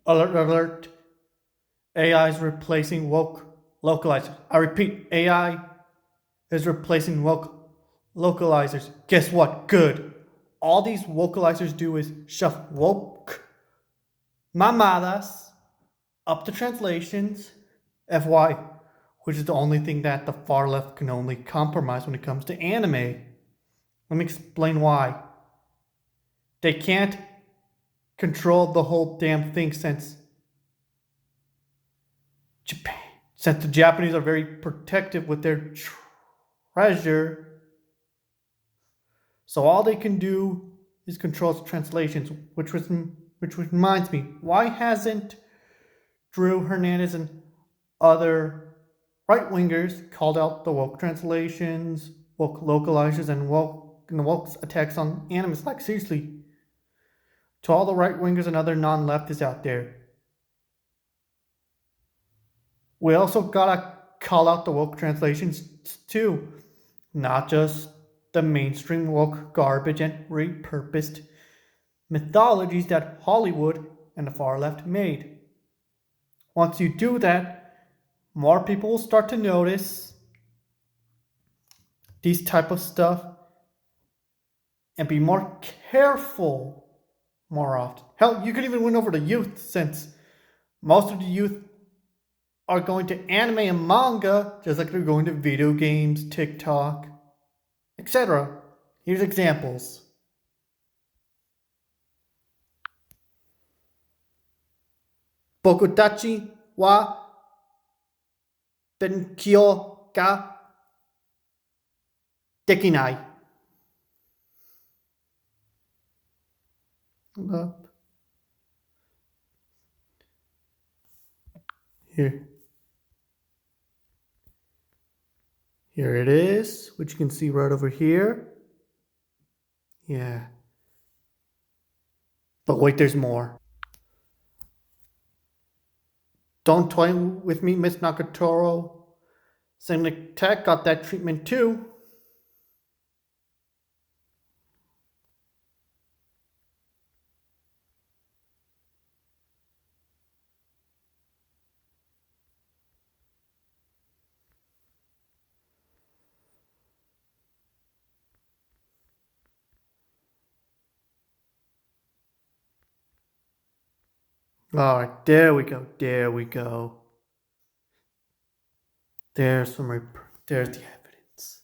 Alert, alert. AI is replacing woke localizers. I repeat, AI is replacing woke localizers. Guess what? Good. All these vocalizers do is shove woke mamadas up the translations, FY, which is the only thing that the far left can only compromise when it comes to anime. Let me explain why. They can't control the whole damn thing Japan, since the Japanese are very protective with their treasure. So all they can do is control translations, which reminds me, why hasn't Drew Hernandez and other right wingers called out the woke translations, woke localizers, and the woke attacks on animus? Like seriously, to all the right wingers and other non-leftists out there, we also gotta call out the woke translations too, not just the mainstream woke garbage and repurposed mythologies that Hollywood and the far left made. Once you do that, more people will start to notice these type of stuff and be more careful more often. Hell, you could even win over the youth since most of the youth are going to anime and manga just like they're going to video games, TikTok, etc. Here's examples. Bokutachi wa Benkyou ga Dekinai. Here. Here it is, which you can see right over here. Yeah. But wait, there's more. Don't toy with me, Miss Nakatoro. Sonic Tech got that treatment too. Alright, there we go. There we go. There's there's the evidence.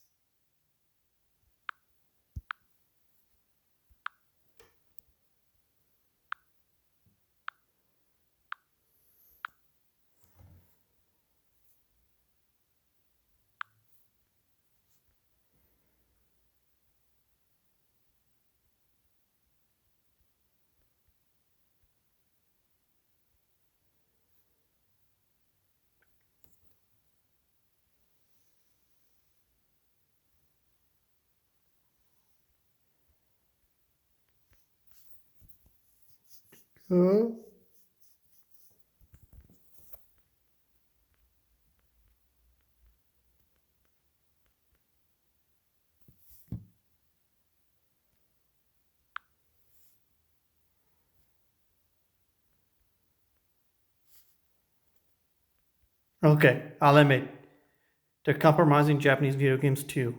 Huh? Okay, I'll admit, they're compromising Japanese video games too.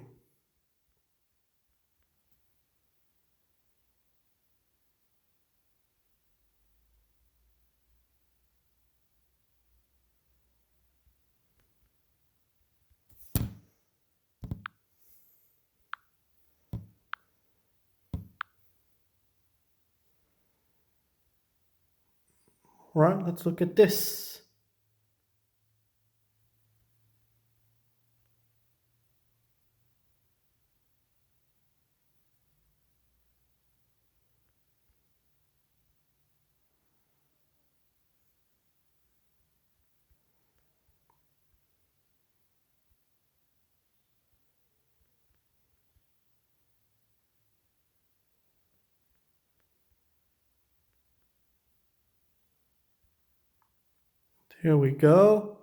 Right, let's look at this. Here we go.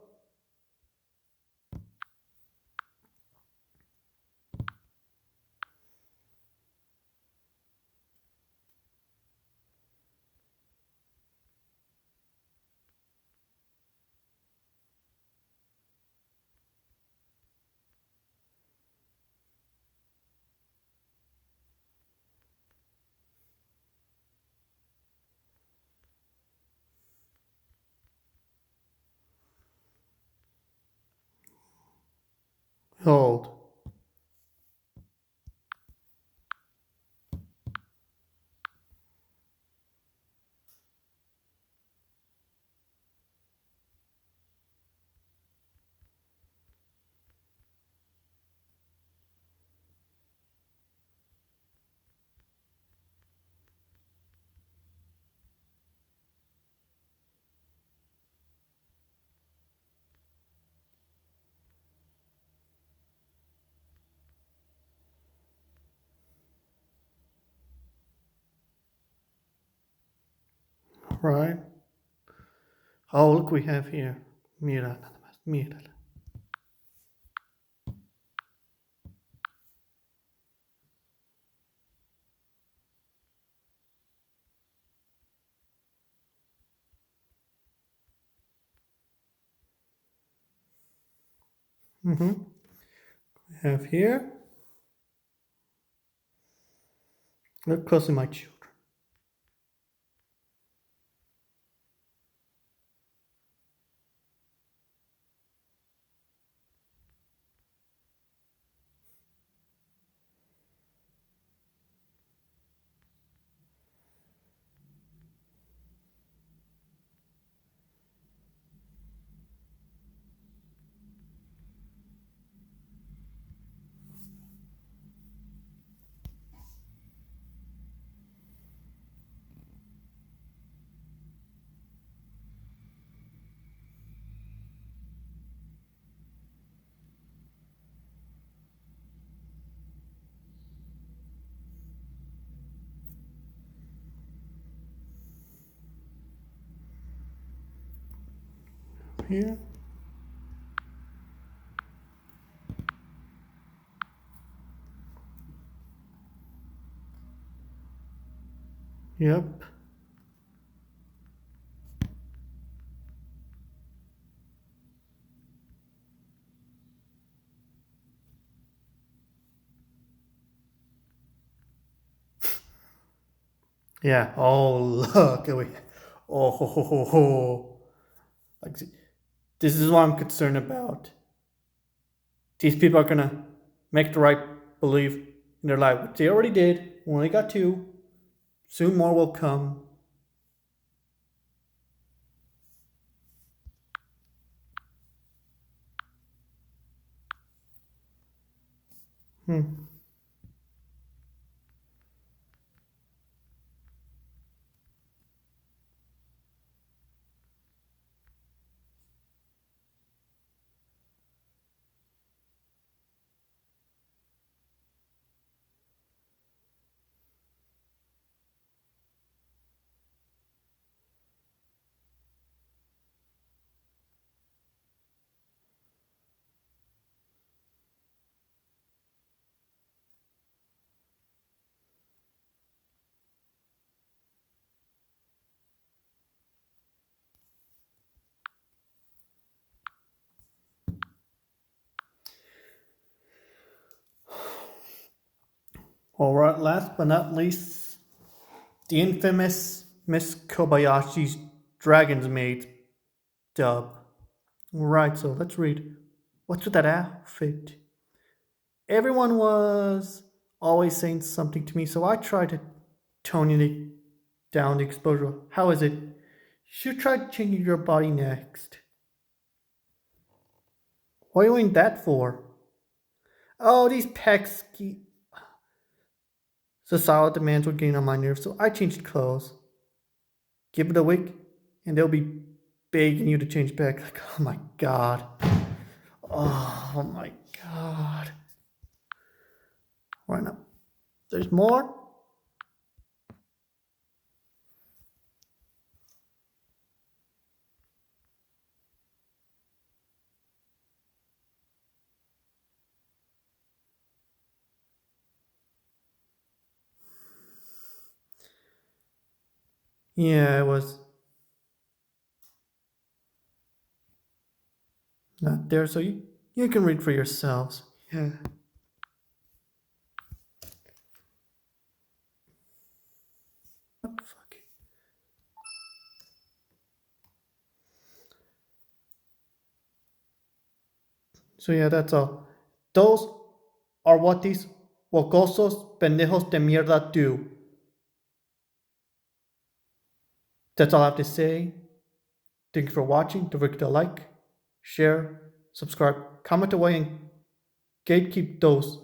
Hold. Right. Oh, look, we have here. Mira, nada más. Mírala. Mm-hmm. We have here. Look closely, my children. Here. Yep. Yeah. Oh, look. Oh, ho, ho, ho, ho. Like, this is what I'm concerned about. These people are gonna make the right belief in their life, which they already did. We only got two. Soon more will come. Hmm. All right. Last but not least, the infamous Miss Kobayashi's Dragon's Maid dub. Right. So let's read. What's with that outfit? Everyone was always saying something to me, so I tried to tone it down the exposure. How is it? You should try changing your body next. What are you doing that for? Oh, these pesky societal demands were getting on my nerves, so I changed clothes. Give it a week, and they'll be begging you to change back. Like, oh my god. Oh my god. Right now. There's more? Yeah, it was not there, so you can read for yourselves. Yeah. Fuck. So yeah, that's all. Those are what these wocosos pendejos de mierda do. That's all I have to say. Thank you for watching. Don't forget to like, share, subscribe, comment away, and gatekeep those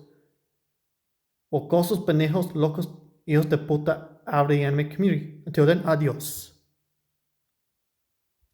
wocosos pendejos locos hijos de puta out of the anime community. Until then, adios.